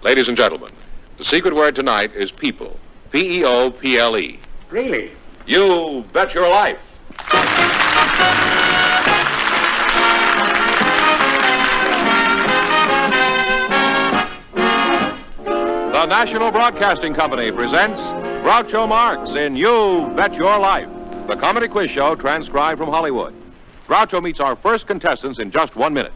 Ladies and gentlemen, the secret word tonight is people. P-E-O-P-L-E. Really? You bet your life. The National Broadcasting Company presents Groucho Marx in You Bet Your Life, the comedy quiz show transcribed from Hollywood. Groucho meets our first contestants in just 1 minute.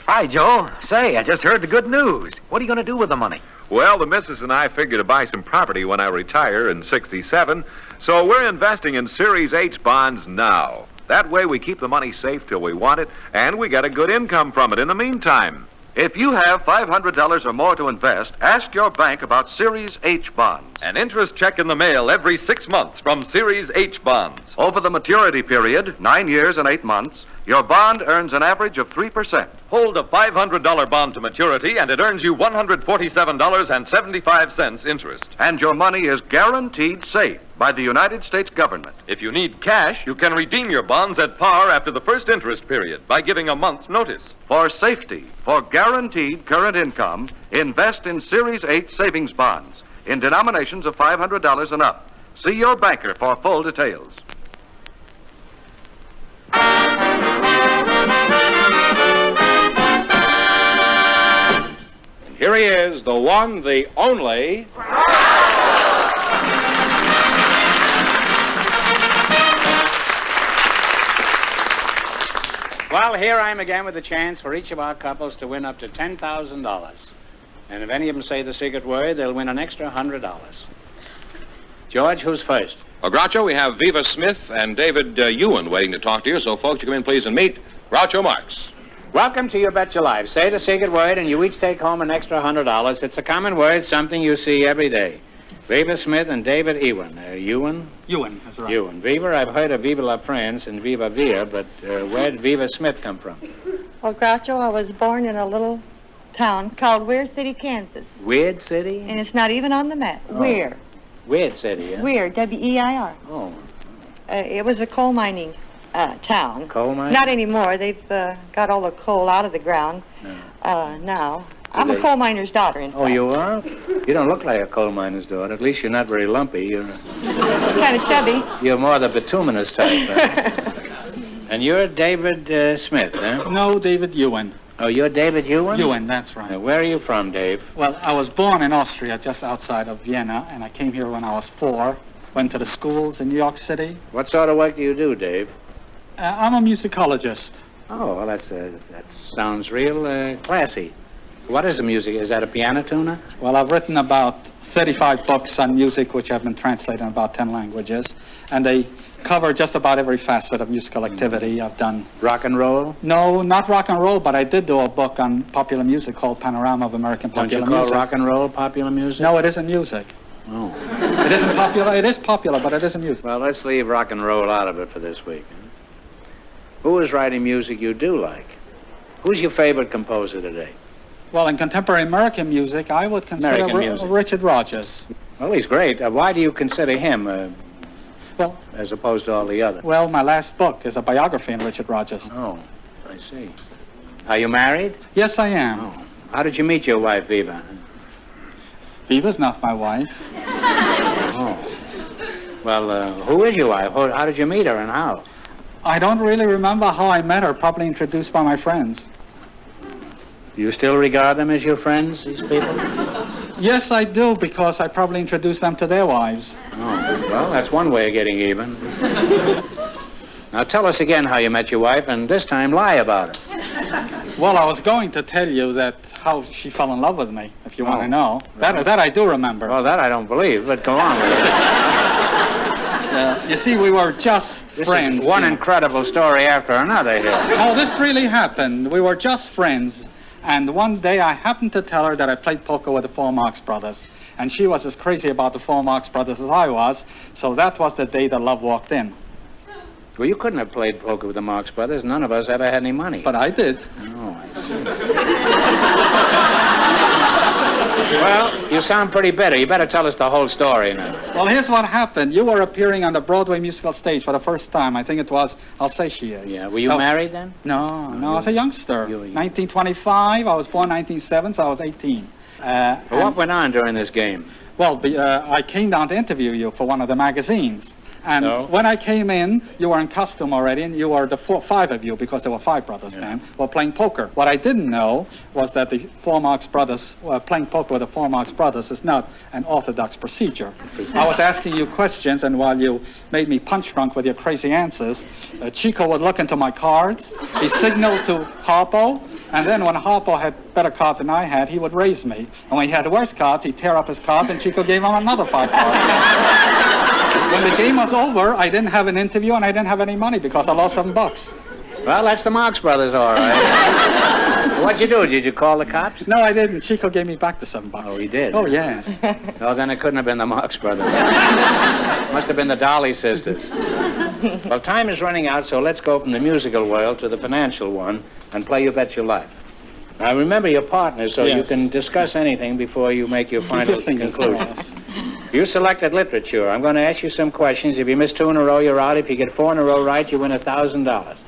Hi, Joe. Say, I just heard the good news. What are you going to do with the money? Well, the missus and I figure to buy some property when I retire in '67, so we're investing in Series H bonds now. That way we keep the money safe till we want it, and we get a good income from it in the meantime. If you have $500 or more to invest, ask your bank about Series H bonds. An interest check in the mail every 6 months from Series H bonds. Over the maturity period, 9 years and 8 months, your bond earns an average of 3%. Hold a $500 bond to maturity and it earns you $147.75 interest. And your money is guaranteed safe by the United States government. If you need cash, you can redeem your bonds at par after the first interest period by giving a month's notice. For safety, for guaranteed current income, invest in Series H savings bonds in denominations of $500 and up. See your banker for full details. Here he is, the one, the only... Well, here I am again with a chance for each of our couples to win up to $10,000. And if any of them say the secret word, they'll win an extra $100. George, who's first? Well, Groucho, we have Viva Smith and David Ewan waiting to talk to you, so folks, you come in, please, and meet Groucho Marx. Welcome to You Bet Your Life. Say the secret word, and you each take home an extra $100. It's a common word, something you see every day. Viva Smith and David Ewan. Ewan? Ewan, that's right. Ewan. Viva, I've heard of Viva la France and Viva Via, but where did Viva Smith come from? Well, Groucho, I was born in a little town called Weir City, Kansas. Weird City? And it's not even on the map. Oh. Weir. Weird City, yeah? Weir, W-E-I-R. Oh. It was a coal mining town. Coal mining? Not anymore. They've got all the coal out of the ground now. I'm a coal miner's daughter, in fact. Oh, you are? You don't look like a coal miner's daughter. At least you're not very lumpy. You're kind of chubby. You're more the bituminous type. And you're David Smith, huh? No, David Ewan. Oh, you're David Ewan? Ewan, that's right. Now, where are you from, Dave? Well, I was born in Austria, just outside of Vienna, and I came here when I was 4. Went to the schools in New York City. What sort of work do you do, Dave? I'm a musicologist. Oh, well, that sounds real classy. What is the music? Is that a piano tuner? Well, I've written about 35 books on music, which have been translated in about 10 languages, and they cover just about every facet of musical activity. I've done... Rock and roll? No, not rock and roll, but I did do a book on popular music called Panorama of American Popular Music. Don't you call rock and roll popular music? No, it isn't music. Oh. It isn't popular. It is popular, but it isn't music. Well, let's leave rock and roll out of it for this week. Huh? Who is writing music you do like? Who's your favorite composer today? Well, in contemporary American music, I would consider Richard Rodgers. Well, he's great. Why do you consider him, well, as opposed to all the others? Well, my last book is a biography on Richard Rodgers. Oh, I see. Are you married? Yes, I am. Oh. How did you meet your wife, Viva? Viva's not my wife. Oh. Well, who is your wife? How did you meet her and how? I don't really remember how I met her, probably introduced by my friends. Do you still regard them as your friends, these people? Yes, I do, because I probably introduced them to their wives. Oh, well, that's one way of getting even. Now, tell us again how you met your wife, and this time lie about it. Well, I was going to tell you how she fell in love with me, if you want to know. That I do remember. Well, that I don't believe, but go on with it. You see, we were just friends. Is one incredible story after another here. Oh, this really happened. We were just friends. And one day I happened to tell her that I played poker with the 4 Marx Brothers. And she was as crazy about the 4 Marx Brothers as I was. So that was the day that love walked in. Well, you couldn't have played poker with the Marx Brothers. None of us ever had any money. But I did. Oh, I see. Well, you sound pretty bitter. You better tell us the whole story now. Well, here's what happened. You were appearing on the Broadway musical stage for the first time. I think it was I'll Say She Is. Yeah. Were you married then? No, I was a youngster. 1925. I was born 1907, so I was 18. What went on during this game? Well, I came down to interview you for one of the magazines. And when I came in, you were in costume already, and you were the five of you, because there were five brothers then, were playing poker. What I didn't know was that the four Marx Brothers, playing poker with the four Marx Brothers is not an orthodox procedure. I was asking you questions, and while you made me punch drunk with your crazy answers, Chico would look into my cards, he signaled to Harpo, and then when Harpo had better cards than I had, he would raise me. And when he had the worst cards, he'd tear up his cards, and Chico gave him another 5 cards. When the game was over, I didn't have an interview, and I didn't have any money because I lost $7. Well, that's the Marx Brothers, all right. What'd you do? Did you call the cops? No, I didn't. Chico gave me back the $7. Oh, he did? Oh, yes. Oh, then it couldn't have been the Marx Brothers. Must have been the Dolly sisters. Well, time is running out, so let's go from the musical world to the financial one and play You Bet Your Life. Now, remember your partners, so you can discuss anything before you make your final conclusion. You selected literature. I'm going to ask you some questions. If you miss 2 in a row, you're out. If you get 4 in a row right, you win $1,000.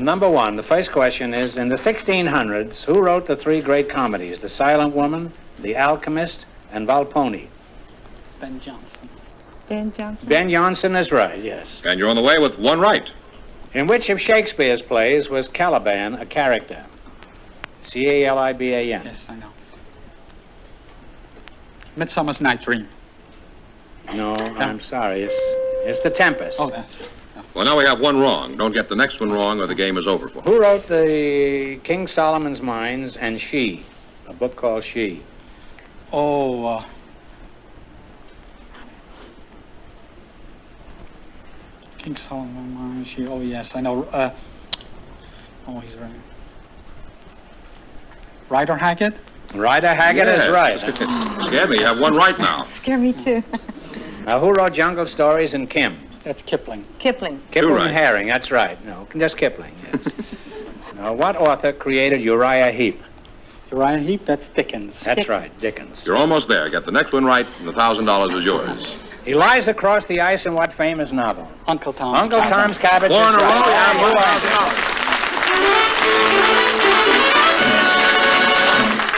Number one, the first question is, in the 1600s, who wrote the 3 great comedies, The Silent Woman, The Alchemist, and Volpone? Ben Jonson. Ben Jonson. Ben Jonson is right, yes. And you're on the way with 1 right. In which of Shakespeare's plays was Caliban a character? C-A-L-I-B-A-N. Yes, I know. Midsummer's Night Dream. No, I'm sorry. It's The Tempest. Oh, that's... Well, now we have 1 wrong. Don't get the next one wrong or the game is over for you. Who wrote the King Solomon's Mines and She, a book called She? Oh, King Solomon, she, oh, yes, I know. Oh, he's right. Rider Haggard? Rider Haggard is right. Scared me. You have 1 right now. Scare me too. Now, who wrote Jungle Stories and Kim? That's Kipling. Kipling. Kipling right. and Herring, that's right. No, just Kipling, yes. Now, what author created Uriah Heep? Uriah Heep, that's Dickens. That's right, Dickens. You're almost there. Get the next one right, and the $1,000 is yours. He lies across the ice in what famous novel? Uncle Tom's Uncle Cabin. Tom's Cabin. 4 in a row, right. you have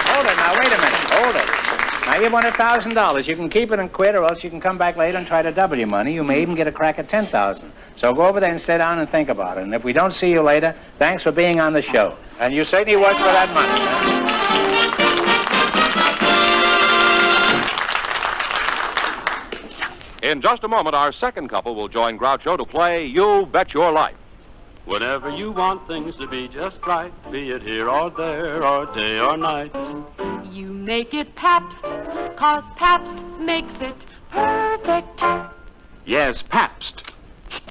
Hold it now, wait a minute, hold it. Now, you won $1,000. You can keep it and quit, or else you can come back later and try to double your money. You may even get a crack at $10,000. So go over there and sit down and think about it. And if we don't see you later, thanks for being on the show. And you certainly worked for that money. In just a moment, our second couple will join Groucho to play You Bet Your Life. Whenever you want things to be just right, be it here or there or day or night. You make it Pabst, 'cause Pabst makes it perfect. Yes, Pabst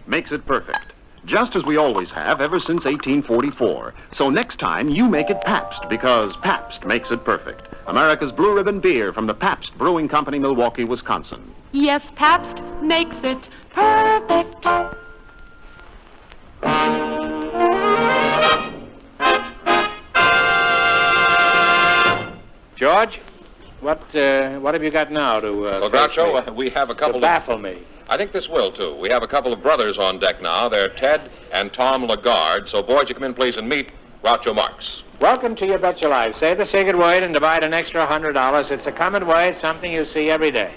makes it perfect. Just as we always have ever since 1844. So next time, you make it Pabst, because Pabst makes it perfect. America's Blue Ribbon beer from the Pabst Brewing Company, Milwaukee, Wisconsin. Yes, Pabst makes it perfect. George, what have you got now to Well, face Groucho, me? we have a To couple baffle me. I think this will, too. We have a couple of brothers on deck now. They're Ted and Tom Lagarde. So, boys, you come in, please, and meet Groucho Marx. Welcome to You Bet Your Life. Say the secret word and divide an extra $100. It's a common word, something you see every day.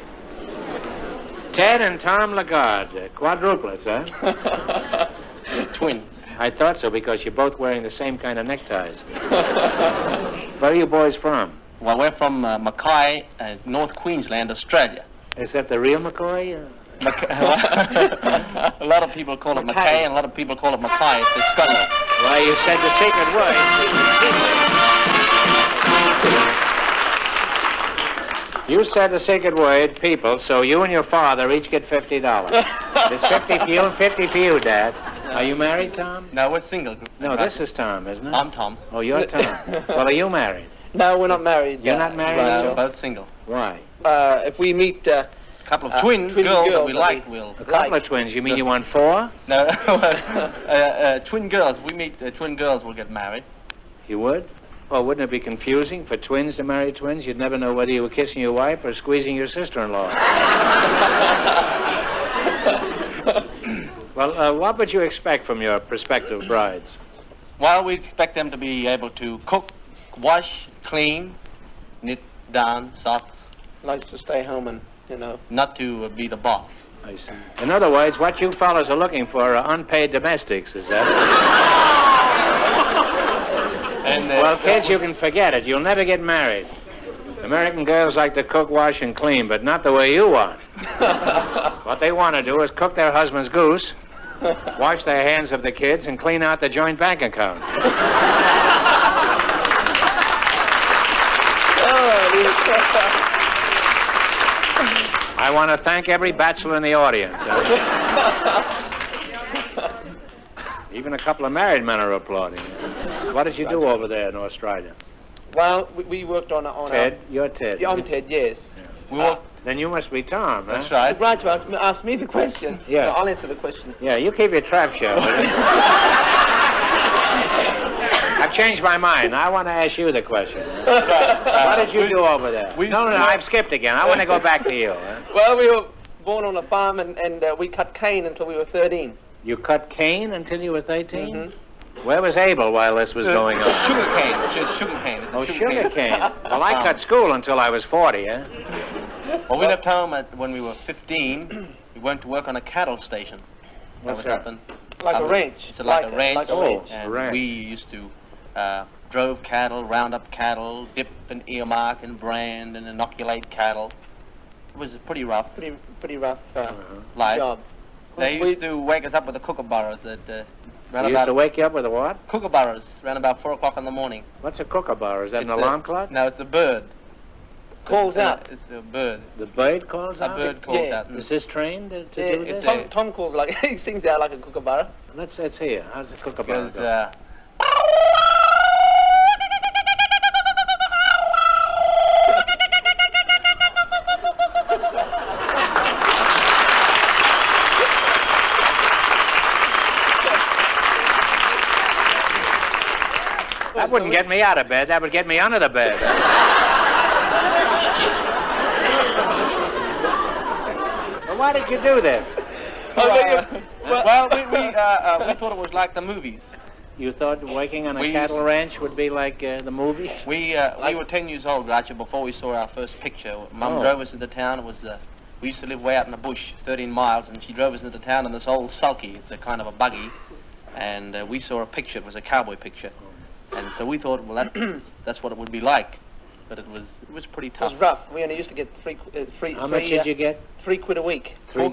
Ted and Tom Lagarde, quadruplets, huh? Twins. I thought so, because you're both wearing the same kind of neckties. Where are you boys from? Well, we're from Mackay, North Queensland, Australia. Is that the real McCoy? A lot of people call it Mackay, and a lot of people call it Mackay. It's the Scotland. Why, you said the secret word. You said the secret word, people, so you and your father each get $50. It's 50 for you and 50 for you, Dad. Are you married, Tom? No, we're single. No, this is Tom, isn't it? I'm Tom. Oh, you're Tom. Well, are you married? No, we're not married. You're not married? No, we're both single. Why? If we meet a couple of twin girls that we like, we'll... A couple of twins. You mean you want 4? No, twin girls. If we meet twin girls, we'll get married. You would? Well, wouldn't it be confusing for twins to marry twins? You'd never know whether you were kissing your wife or squeezing your sister-in-law. Well, what would you expect from your prospective brides? Well, we expect them to be able to cook, wash, clean, knit down socks. Likes to stay home and, Not to be the boss. I see. In other words, what you fellas are looking for are unpaid domestics, is that it? And, well, kids, you can forget it. You'll never get married. American girls like to cook, wash, and clean, but not the way you want. What they want to do is cook their husband's goose, wash their hands of the kids, and clean out the joint bank account. I want to thank every bachelor in the audience. Even a couple of married men are applauding. What did you do over there in Australia? Well, we worked on Ted? You're Ted. Yeah, I'm Ted, yes. Yeah. Then you must be Tom, huh? That's right. Groucho asked me the question. Yeah. So I'll answer the question. Yeah, you keep your trap show. I've changed my mind. I want to ask you the question. What did you do over there? No, I've skipped again. I want to go back to you. Huh? Well, we were born on a farm, and we cut cane until we were 13. You cut cane until you were 13? Mm-hmm. Where was Abel while this was going on? Sugar cane, which is sugar cane. Oh, sugar cane. Well, I cut school until I was 40, huh? Well, we left home when we were 15. We went to work on a cattle station. What's that? Like a ranch. It's like a ranch. Like a ranch. And ranch. we used to drove cattle, round up cattle, dip and earmark and brand and inoculate cattle. It was a pretty rough. Pretty rough life. job. They used to wake us up with the kookaburras at You used to wake you up with a what? Kookaburras, around about 4 o'clock in the morning. What's a kookaburra? Is that an alarm clock? No, it's a bird. Calls out. It's a bird. The bird calls out? A bird calls out. Is this trained to do this? Tom calls like, he sings out like a kookaburra. Let's hear. How does a kookaburra go? That wouldn't get me out of bed. That would get me under the bed. Well, why did you do this? Well, we thought it was like the movies. You thought waking on a cattle ranch would be like the movies? We were 10 years old, Groucho, before we saw our first picture. Mum drove us into town. It was we used to live way out in the bush, 13 miles, and she drove us into town in this old sulky. It's a kind of a buggy, and we saw a picture. It was a cowboy picture. And so we thought, well, that's what it would be like, but it was pretty tough. It was rough. We only used to get How much did you get? £3 a week. How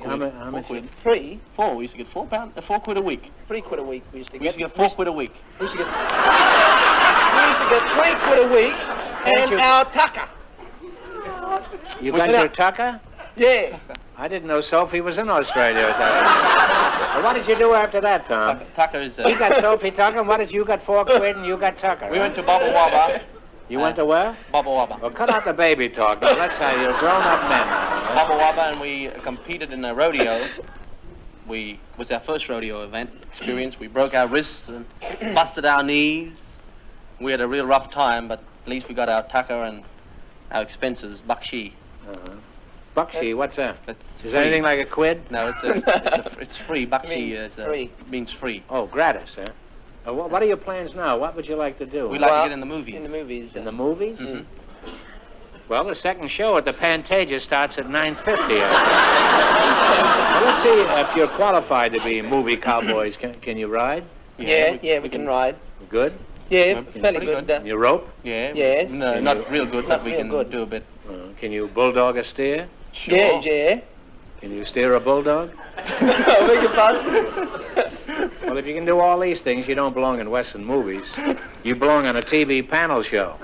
much? £3. We used to get £4 a week. £3 a week. We used to get £4 a week. We used to get £3 a week and our tucker. You got your tucker? Yeah. I didn't know Sophie was in Australia at that time. Well, what did you do after that, Tom? Tucker is... You got Sophie Tucker, and what did you got £4 and you got Tucker? We went to Bubba Wubba. You went to where? Bubba Wubba. Well, cut out the baby talk. Now, let's say you're grown-up men. Bubba Wubba, and we competed in a rodeo. It was our first rodeo event experience. We broke our wrists and busted our knees. We had a real rough time, but at least we got our tucker and our expenses, buckshee. Buckshee, what's that? Is that free. anything like a quid? No, it's free. Buckshee means free. Oh, gratis, huh? What are your plans now? What would you like to do? We'd like to get in the movies. In the movies. In the movies? Mm-hmm. Well, the second show at the Pantages starts at 9:50. Well, let's see if you're qualified to be movie cowboys. Can you ride? Yeah, we can ride. Good? Yeah, fairly good. You rope? Yeah. Yes. No, not real good, but we can do a bit. Can you bulldog a steer? Sure. Yeah. Can you steer a bulldog? Beg your pardon? Well, if you can do all these things, you don't belong in Western movies. You belong on a TV panel show.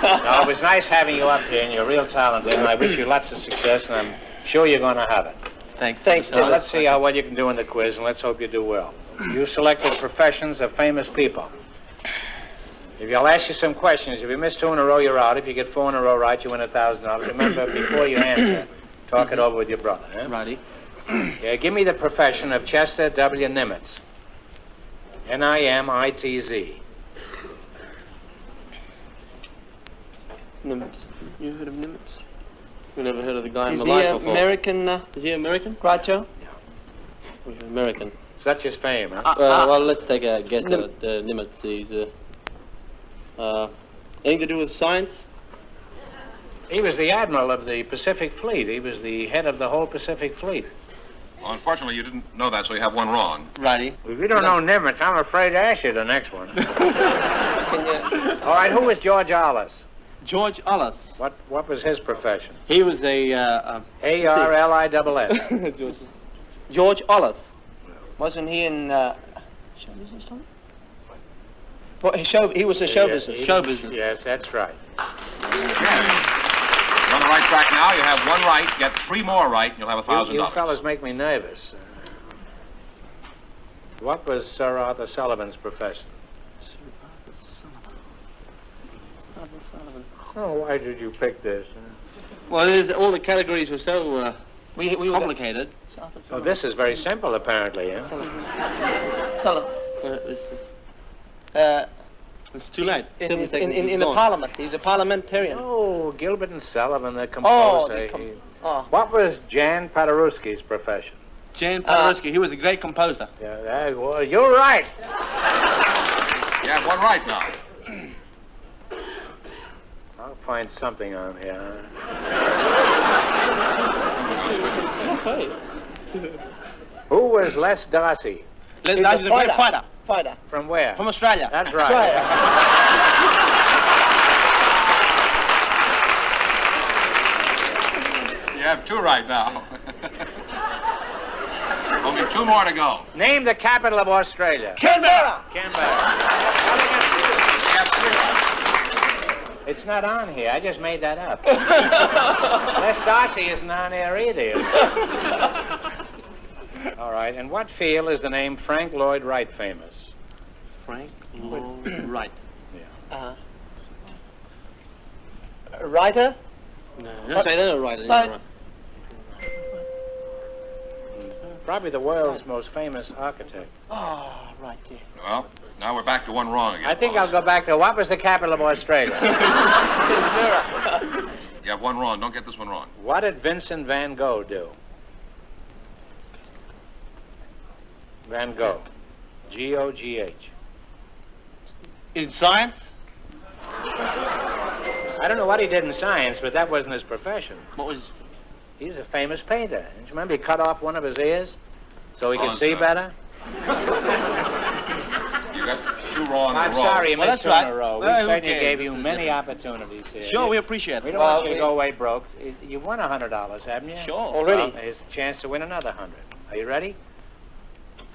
Now, it was nice having you up here, and you're real talented, and I wish you lots of success, and I'm sure you're going to have it. Thanks. Now, let's see how well you can do in the quiz, and let's hope you do well. You selected professions of famous people. If I'll ask you some questions, if you miss 2 in a row, you're out. If you get 4 in a row right, you win $1,000. Remember, before you answer, talk it over with your brother. Eh? Righty. Give me the profession of Chester W. Nimitz. Nimitz. Nimitz. You heard of Nimitz? You never heard of the guy in Is the he line before? American? Is he American? Groucho? He's American. Such is fame, huh? Well, let's take a guess at Nimitz. He's Anything to do with science? He was the admiral of the Pacific Fleet. He was the head of the whole Pacific Fleet. Well, unfortunately, you didn't know that, so you have one wrong. Righty. If you don't know Nimitz, I'm afraid to ask you the next one. All right, who was George Arliss? George Arliss. What was his profession? He was a... A-R-L-I-S-S. George Arliss. Wasn't he in... show business, Tom? Well, he was a show business. Show business. Yes, that's right. You're on the right track now. You have one right. Get 3 more right, and you'll have $1,000. You fellas make me nervous. What was Sir Arthur Sullivan's profession? Sir Arthur Sullivan. Oh, why did you pick this? Well, all the categories were so complicated. Oh, this is very simple, apparently. Yeah? Sullivan. It's too late. In the Parliament. He's a parliamentarian. Oh, Gilbert and Sullivan, the composer. What was Jan Paderewski's profession? Jan Paderewski. He was a great composer. Yeah, well, you're right. You have one right now. I'll find something on here. Okay. Who was Les Darcy? Les Darcy is a great fighter. From where? From Australia. That's right. You have 2 right now. Only 2 more to go. Name the capital of Australia. Canberra. It's not on here. I just made that up. Les Darcy isn't on there either. All right. In what field is the name Frank Lloyd Wright famous? Frank Lloyd Wright. Yeah. Writer? No, say that writer. Probably the world's most famous architect. Oh, right, yeah. Well, now we're back to 1 wrong again. I think I'll go back to what was the capital of Australia? You have 1 wrong. Don't get this one wrong. What did Vincent van Gogh do? Van Gogh. G-O-G-H. In science? I don't know what he did in science, but that wasn't his profession. What was... He's a famous painter. Don't you remember he cut off one of his ears so he could see better? You got 2 wrong in a row. I'm sorry you missed 2 in a row. We certainly cares? gave you many opportunities here. Sure, we appreciate it. We don't want you to go away broke. You won $100, haven't you? Sure. Already. Well, here's a chance to win another 100. Are you ready?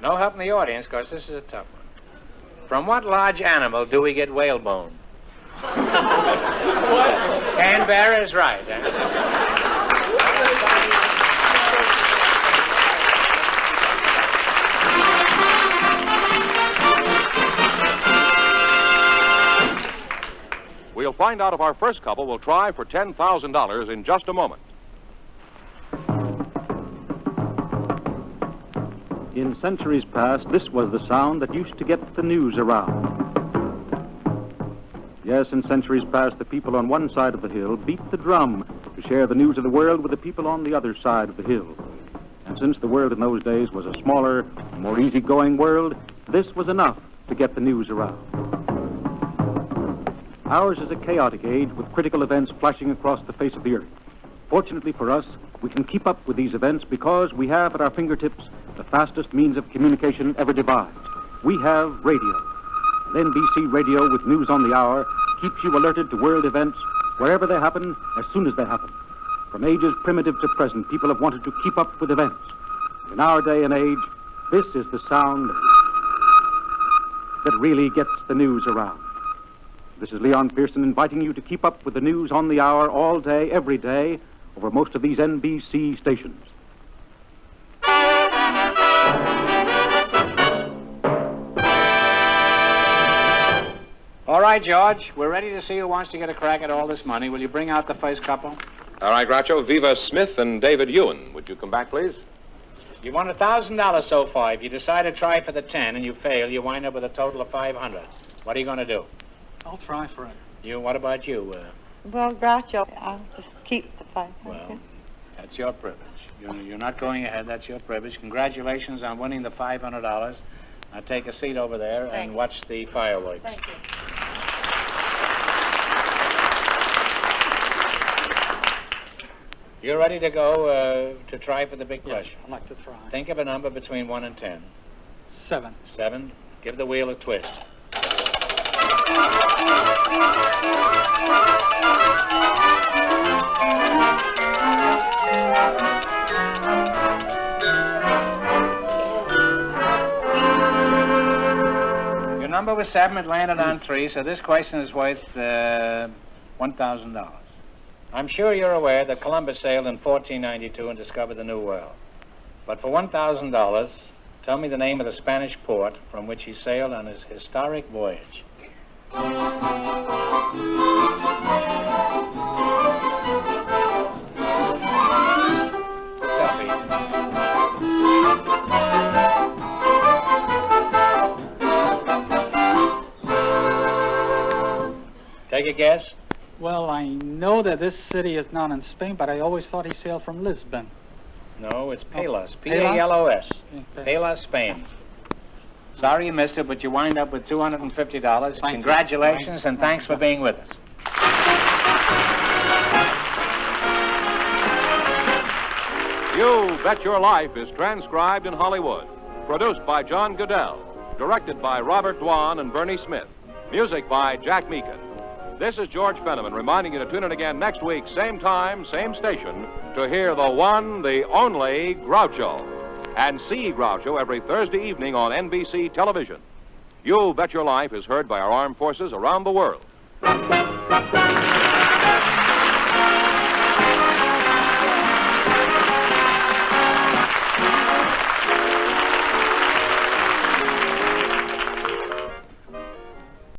No help in the audience, because this is a tough one. From what large animal do we get whalebone? Canberra is right. We'll find out if our first couple will try for $10,000 in just a moment. In centuries past, this was the sound that used to get the news around. Yes, in centuries past, the people on one side of the hill beat the drum to share the news of the world with the people on the other side of the hill. And since the world in those days was a smaller, more easygoing world, this was enough to get the news around. Ours is a chaotic age with critical events flashing across the face of the earth. Fortunately for us, we can keep up with these events because we have at our fingertips the fastest means of communication ever devised. We have radio. And NBC Radio, with news on the hour, keeps you alerted to world events wherever they happen, as soon as they happen. From ages primitive to present, people have wanted to keep up with events. In our day and age, this is the sound that really gets the news around. This is Leon Pearson inviting you to keep up with the news on the hour all day, every day, over most of these NBC stations. All right, George, we're ready to see who wants to get a crack at all this money. Will you bring out the first couple? All right, Groucho. Viva Smith and David Ewan. Would you come back, please? You won $1,000 so far. If you decide to try for the 10 and you fail, you wind up with a total of 500. What are you going to do? I'll try for it. What about you? Well, Groucho, I'll just keep the 500. Well, that's your privilege. You're not going ahead. That's your privilege. Congratulations on winning the $500. Now take a seat over there and watch the fireworks. Thank you. You're ready to go to try for the big question? Yes, I'd like to try. Think of a number between 1 and 10. 7. 7. Give the wheel a twist. Your number was 7. It landed on 3, so this question is worth $1,000. I'm sure you're aware that Columbus sailed in 1492 and discovered the New World. But for $1,000, tell me the name of the Spanish port from which he sailed on his historic voyage. Take a guess. Well, I know that this city is not in Spain, but I always thought he sailed from Lisbon. No, it's Palos. P-A-L-O-S. Palos, Spain. Sorry you missed it, but you wind up with $250. Congratulations, and thanks for being with us. You Bet Your Life is transcribed in Hollywood. Produced by John Goodell. Directed by Robert Dwan and Bernie Smith. Music by Jack Meakin. This is George Fenneman reminding you to tune in again next week, same time, same station, to hear the one, the only Groucho. And see Groucho every Thursday evening on NBC television. You Bet Your Life is heard by our armed forces around the world.